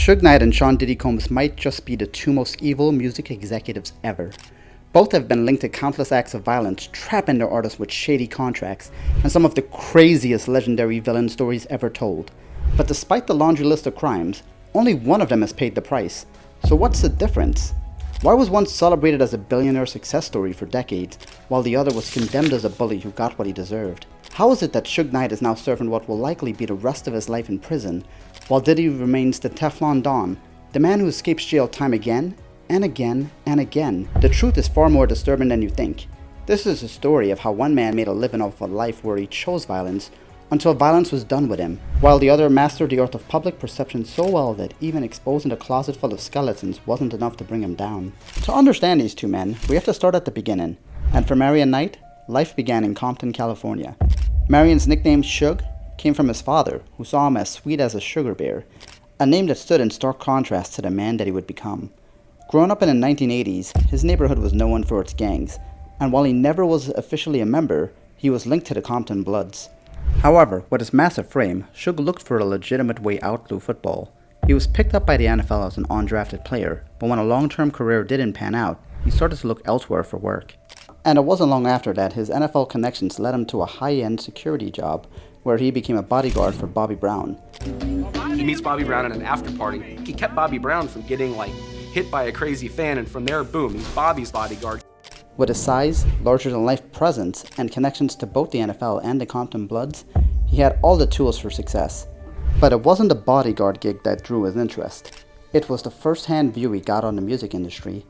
Suge Knight and Sean Diddy Combs might just be the two most evil music executives ever. Both have been linked to countless acts of violence, trapping their artists with shady contracts, and some of the craziest legendary villain stories ever told. But despite the laundry list of crimes, only one of them has paid the price. So what's the difference? Why was one celebrated as a billionaire success story for decades, while the other was condemned as a bully who got what he deserved? How is it that Suge Knight is now serving what will likely be the rest of his life in prison, while Diddy remains the Teflon Don, the man who escapes jail time again, and again, and again? The truth is far more disturbing than you think. This is a story of how one man made a living off a life where he chose violence, until violence was done with him, while the other mastered the art of public perception so well that even exposing a closet full of skeletons wasn't enough to bring him down. To understand these two men, we have to start at the beginning, and for Marion Knight, life began in Compton, California. Marion's nickname Suge came from his father, who saw him as sweet as a sugar bear, a name that stood in stark contrast to the man that he would become. Growing up in the 1980s, his neighborhood was known for its gangs, and while he never was officially a member, he was linked to the Compton Bloods. However, with his massive frame, Suge looked for a legitimate way out through football. He was picked up by the NFL as an undrafted player, but when a long-term career didn't pan out, he started to look elsewhere for work. And it wasn't long after that his NFL connections led him to a high-end security job, where he became a bodyguard for Bobby Brown. He meets Bobby Brown at an after party. He kept Bobby Brown from getting hit by a crazy fan, and from there, boom, he's Bobby's bodyguard. With his size, larger-than-life presence, and connections to both the NFL and the Compton Bloods, he had all the tools for success. But it wasn't the bodyguard gig that drew his interest. It was the first-hand view he got on the music industry.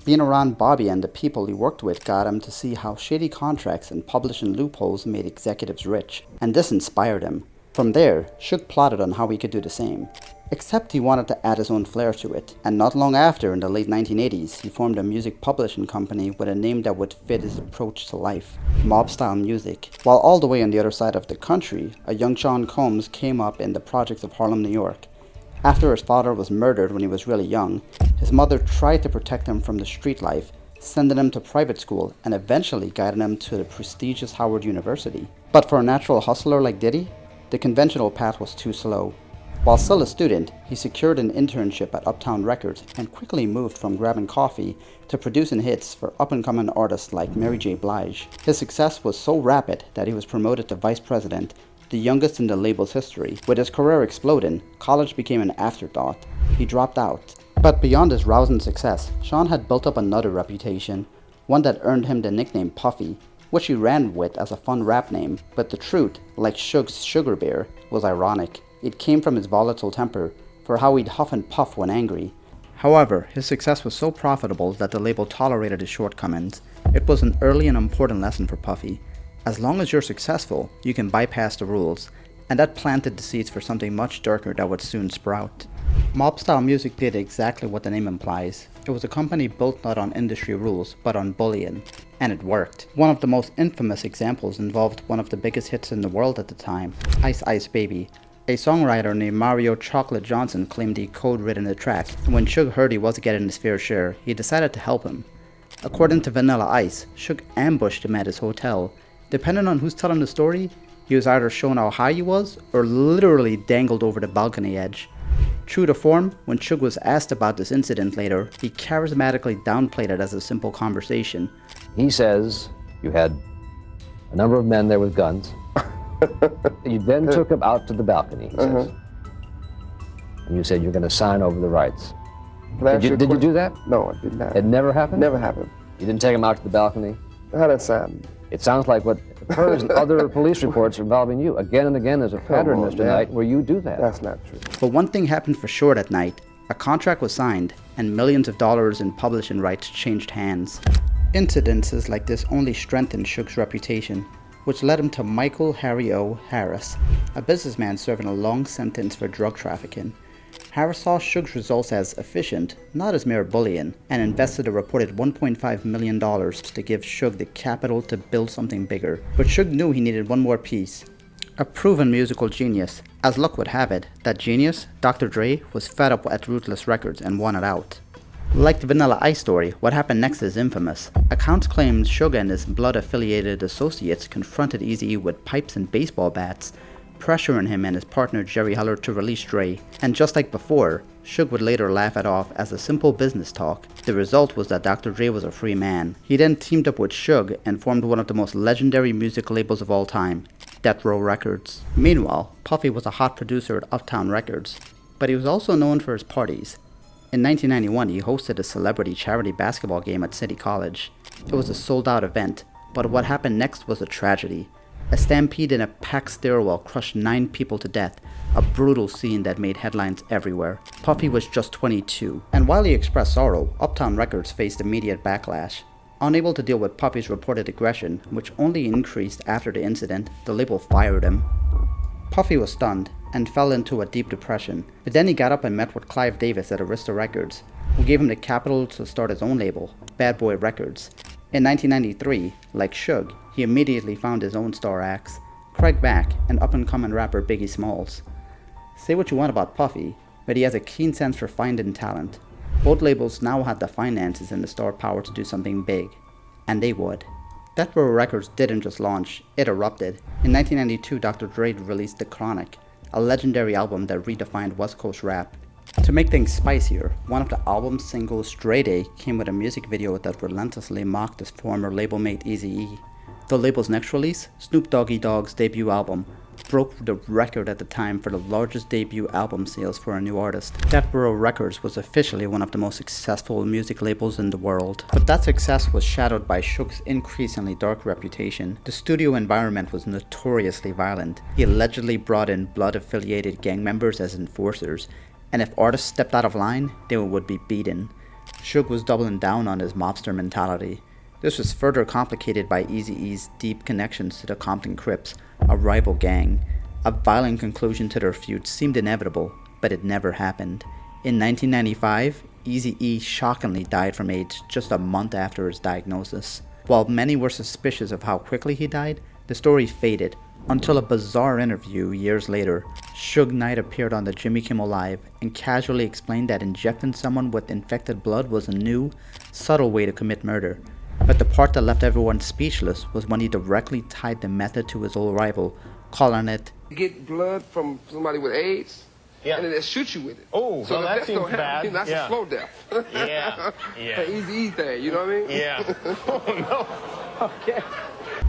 Being around Bobby and the people he worked with got him to see how shady contracts and publishing loopholes made executives rich, and this inspired him. From there, Suge plotted on how he could do the same. Except he wanted to add his own flair to it, and not long after, in the late 1980s, he formed a music publishing company with a name that would fit his approach to life, Mob Style Music. While all the way on the other side of the country, a young Sean Combs came up in the projects of Harlem, New York. After his father was murdered when he was really young, his mother tried to protect him from the street life, sending him to private school and eventually guiding him to the prestigious Howard University. But for a natural hustler like Diddy, the conventional path was too slow. While still a student, he secured an internship at Uptown Records and quickly moved from grabbing coffee to producing hits for up-and-coming artists like Mary J. Blige. His success was so rapid that he was promoted to vice president, the youngest in the label's history. With his career exploding, college became an afterthought. He dropped out. But beyond his rousing success, Sean had built up another reputation, one that earned him the nickname Puffy, which he ran with as a fun rap name. But the truth, like Suge's Sugar Bear, was ironic. It came from his volatile temper, for how he'd huff and puff when angry. However, his success was so profitable that the label tolerated his shortcomings. It was an early and important lesson for Puffy. As long as you're successful, you can bypass the rules, and that planted the seeds for something much darker that would soon sprout. Mob Style Music did exactly what the name implies. It was a company built not on industry rules, but on bullying, and it worked. One of the most infamous examples involved one of the biggest hits in the world at the time, Ice Ice Baby. A songwriter named Mario Chocolate Johnson claimed he code-written the track, and when Suge heard he wasn't getting his fair share, he decided to help him. According to Vanilla Ice, Suge ambushed him at his hotel. Depending on who's telling the story, he was either shown how high he was, or literally dangled over the balcony edge. True to form, when Suge was asked about this incident later, he charismatically downplayed it as a simple conversation. He says you had a number of men there with guns. You then took him out to the balcony, he says. And you said you're going to sign over the rights. Did you do that? No, I did not. It never happened? Never happened. You didn't take him out to the balcony? How that sound? It sounds like what occurs in other police reports involving you. Again and again, there's a pattern, Mr. Knight, where you do that. That's not true. But one thing happened for sure that night. A contract was signed, and millions of dollars in publishing rights changed hands. Incidences like this only strengthened Suge's reputation, which led him to Michael Harry O. Harris, a businessman serving a long sentence for drug trafficking. Harris saw Suge's results as efficient, not as mere bullying, and invested a reported $1.5 million to give Suge the capital to build something bigger. But Suge knew he needed one more piece. A proven musical genius. As luck would have it, that genius, Dr. Dre, was fed up at Ruthless Records and wanted out. Like the Vanilla Ice story, what happened next is infamous. Accounts claim Suge and his blood-affiliated associates confronted Eazy-E with pipes and baseball bats, pressuring him and his partner Jerry Heller to release Dre, and just like before, Suge would later laugh it off as a simple business talk. The result was that Dr. Dre was a free man. He then teamed up with Suge and formed one of the most legendary music labels of all time, Death Row Records. Meanwhile, Puffy was a hot producer at Uptown Records, but he was also known for his parties. In 1991, he hosted a celebrity charity basketball game at City College. It was a sold-out event, but what happened next was a tragedy. A stampede in a packed stairwell crushed 9 people to death, a brutal scene that made headlines everywhere. Puffy was just 22, and while he expressed sorrow, Uptown Records faced immediate backlash. Unable to deal with Puffy's reported aggression, which only increased after the incident, the label fired him. Puffy was stunned and fell into a deep depression, but then he got up and met with Clive Davis at Arista Records, who gave him the capital to start his own label, Bad Boy Records. In 1993, like Suge, he immediately found his own star acts, Craig Mack and up-and-coming rapper Biggie Smalls. Say what you want about Puffy, but he has a keen sense for finding talent. Both labels now had the finances and the star power to do something big, and they would. Death Row Records didn't just launch, it erupted. In 1992, Dr. Dre released The Chronic, a legendary album that redefined West Coast rap. To make things spicier, one of the album's singles, Dre Day, came with a music video that relentlessly mocked his former label mate Eazy-E. The label's next release, Snoop Doggy Dogg's debut album, broke the record at the time for the largest debut album sales for a new artist. Death Row Records was officially one of the most successful music labels in the world. But that success was shadowed by Suge's increasingly dark reputation. The studio environment was notoriously violent. He allegedly brought in blood-affiliated gang members as enforcers, and if artists stepped out of line, they would be beaten. Suge was doubling down on his mobster mentality. This was further complicated by Eazy-E's deep connections to the Compton Crips, a rival gang. A violent conclusion to their feud seemed inevitable, but it never happened. In 1995, Eazy-E shockingly died from AIDS just a month after his diagnosis. While many were suspicious of how quickly he died, the story faded, until a bizarre interview years later. Suge Knight appeared on the Jimmy Kimmel Live and casually explained that injecting someone with infected blood was a new, subtle way to commit murder. But the part that left everyone speechless was when he directly tied the method to his old rival, calling it, "Get blood from somebody with AIDS, and then they shoot you with it." Oh, so that seems bad. That's a slow death. Yeah. An easy thing, you know what I mean? Yeah. Oh, no. Okay.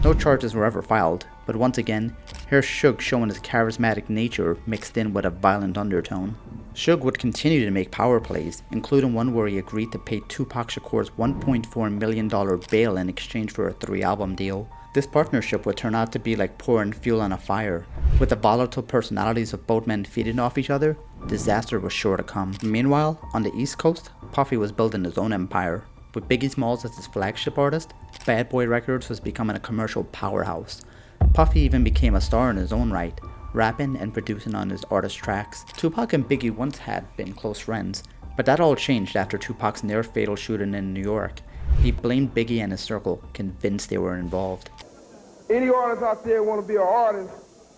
No charges were ever filed, but once again, here's Suge showing his charismatic nature mixed in with a violent undertone. Suge would continue to make power plays, including one where he agreed to pay Tupac Shakur's $1.4 million bail in exchange for a 3-album deal. This partnership would turn out to be like pouring fuel on a fire. With the volatile personalities of both men feeding off each other, disaster was sure to come. Meanwhile, on the East Coast, Puffy was building his own empire. With Biggie Smalls as his flagship artist, Bad Boy Records was becoming a commercial powerhouse. Puffy even became a star in his own right, rapping and producing on his artist tracks. Tupac and Biggie once had been close friends, but that all changed after Tupac's near-fatal shooting in New York. He blamed Biggie and his circle, convinced they were involved. Any artist out there want to be an artist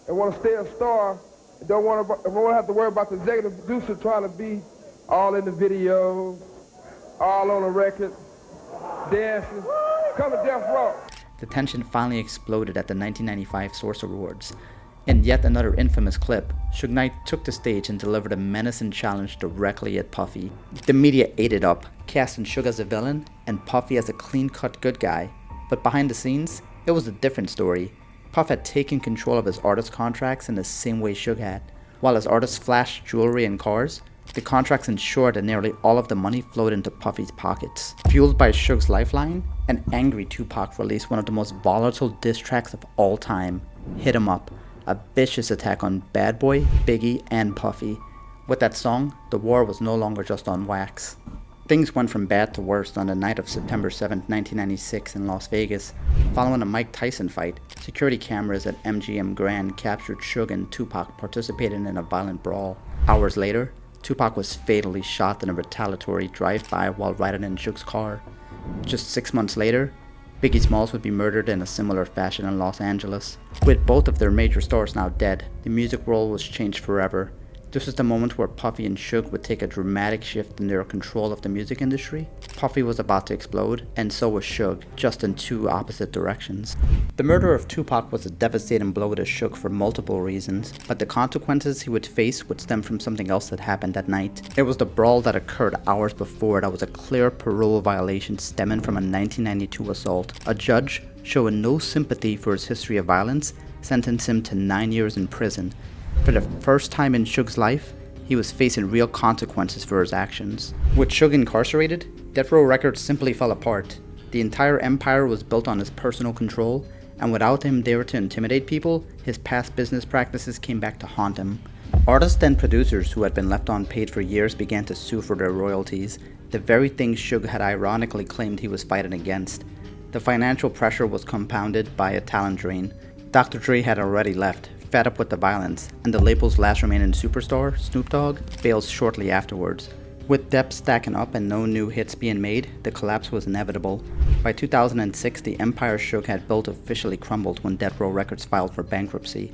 and want to stay a star, and don't want to have to worry about the executive producer trying to be all in the video, all on the record, dancing, come to Death Row. The tension finally exploded at the 1995 Source Awards. In yet another infamous clip, Suge Knight took the stage and delivered a menacing challenge directly at Puffy. The media ate it up, casting Suge as a villain and Puffy as a clean-cut good guy. But behind the scenes, it was a different story. Puff had taken control of his artist contracts in the same way Suge had. While his artists flashed jewelry and cars, the contracts ensured that nearly all of the money flowed into Puffy's pockets. Fueled by Suge's lifeline, an angry Tupac released one of the most volatile diss tracks of all time, Hit 'Em Up, a vicious attack on Bad Boy, Biggie, and Puffy. With that song, the war was no longer just on wax. Things went from bad to worse on the night of September 7, 1996 in Las Vegas. Following a Mike Tyson fight, security cameras at MGM Grand captured Suge and Tupac participating in a violent brawl. Hours later, Tupac was fatally shot in a retaliatory drive-by while riding in Suge's car. Just 6 months later, Biggie Smalls would be murdered in a similar fashion in Los Angeles. With both of their major stars now dead, the music world was changed forever. This was the moment where Puffy and Suge would take a dramatic shift in their control of the music industry. Puffy was about to explode, and so was Suge, just in two opposite directions. The murder of Tupac was a devastating blow to Suge for multiple reasons, but the consequences he would face would stem from something else that happened that night. It was the brawl that occurred hours before that was a clear parole violation stemming from a 1992 assault. A judge, showing no sympathy for his history of violence, sentenced him to 9 years in prison. For the first time in Suge's life, he was facing real consequences for his actions. With Suge incarcerated, Death Row Records simply fell apart. The entire empire was built on his personal control, and without him there to intimidate people, his past business practices came back to haunt him. Artists and producers who had been left unpaid for years began to sue for their royalties, the very thing Suge had ironically claimed he was fighting against. The financial pressure was compounded by a talent drain. Dr. Dre had already left, fed up with the violence, and the label's last remaining superstar, Snoop Dogg, failed shortly afterwards. With debt stacking up and no new hits being made, the collapse was inevitable. By 2006, the empire Suge had built officially crumbled when Death Row Records filed for bankruptcy.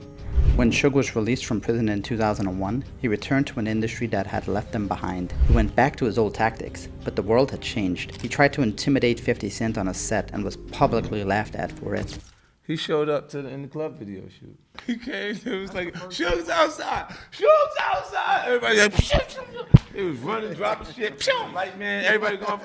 When Suge was released from prison in 2001, he returned to an industry that had left him behind. He went back to his old tactics, but the world had changed. He tried to intimidate 50 Cent on a set and was publicly laughed at for it. He showed up in the club video shoot. He came, it was like, Suge's outside! Suge's outside! Everybody like, he was running, dropping shit, like, man, everybody going,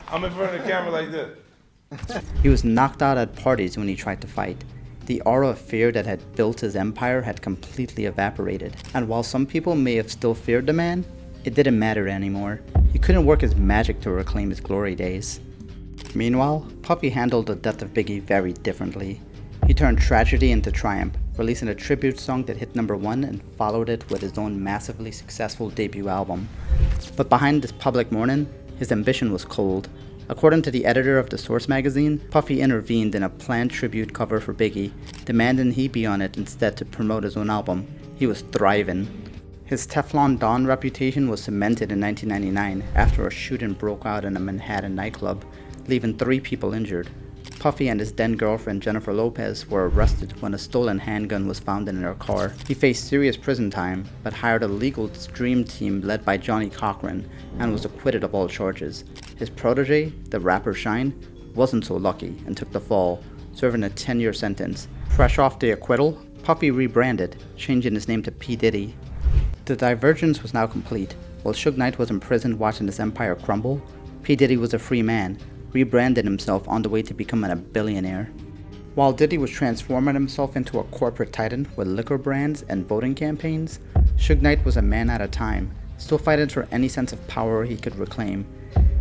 I'm in front of the camera like this. He was knocked out at parties when he tried to fight. The aura of fear that had built his empire had completely evaporated. And while some people may have still feared the man, it didn't matter anymore. He couldn't work his magic to reclaim his glory days. Meanwhile, Puffy handled the death of Biggie very differently. He turned tragedy into triumph, releasing a tribute song that hit #1 and followed it with his own massively successful debut album. But behind this public mourning, his ambition was cold. According to the editor of The Source magazine, Puffy intervened in a planned tribute cover for Biggie, demanding he be on it instead to promote his own album. He was thriving. His Teflon Don reputation was cemented in 1999 after a shooting broke out in a Manhattan nightclub, leaving 3 people injured. Puffy and his then girlfriend Jennifer Lopez were arrested when a stolen handgun was found in their car. He faced serious prison time, but hired a legal dream team led by Johnny Cochran and was acquitted of all charges. His protege, the rapper Shine, wasn't so lucky and took the fall, serving a 10-year sentence. Fresh off the acquittal, Puffy rebranded, changing his name to P. Diddy. The divergence was now complete. While Suge Knight was in prison watching his empire crumble, P. Diddy was a free man, rebranded himself on the way to becoming a billionaire. While Diddy was transforming himself into a corporate titan with liquor brands and voting campaigns, Suge Knight was a man at a time, still fighting for any sense of power he could reclaim.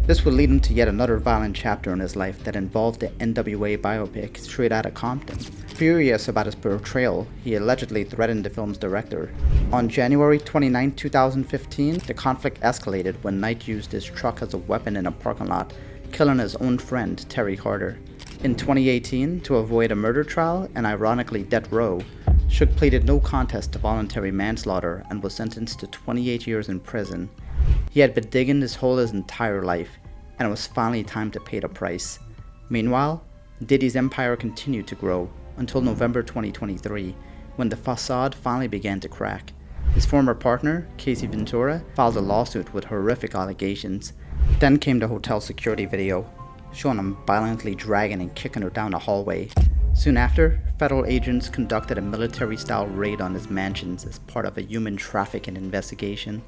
This would lead him to yet another violent chapter in his life that involved the NWA biopic Straight Outta Compton. Furious about his portrayal, he allegedly threatened the film's director. On January 29, 2015, the conflict escalated when Knight used his truck as a weapon in a parking lot, killing his own friend, Terry Carter. In 2018, to avoid a murder trial and ironically death row, Suge pleaded no contest to voluntary manslaughter and was sentenced to 28 years in prison. He had been digging this hole his entire life, and it was finally time to pay the price. Meanwhile, Diddy's empire continued to grow until November 2023, when the facade finally began to crack. His former partner, Casey Ventura, filed a lawsuit with horrific allegations. Then came the hotel security video, showing him violently dragging and kicking her down a hallway. Soon after, federal agents conducted a military-style raid on his mansions as part of a human trafficking investigation.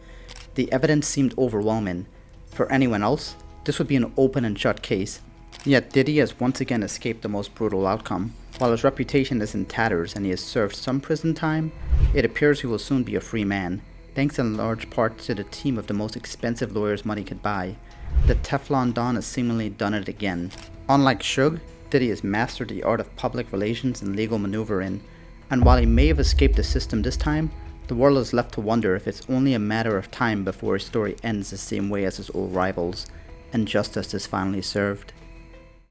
The evidence seemed overwhelming. For anyone else, this would be an open and shut case. Yet Diddy has once again escaped the most brutal outcome. While his reputation is in tatters and he has served some prison time, it appears he will soon be a free man, thanks in large part to the team of the most expensive lawyers money could buy. The Teflon Don has seemingly done it again. Unlike Suge, Diddy has mastered the art of public relations and legal maneuvering, and while he may have escaped the system this time, the world is left to wonder if it's only a matter of time before his story ends the same way as his old rivals, and justice is finally served.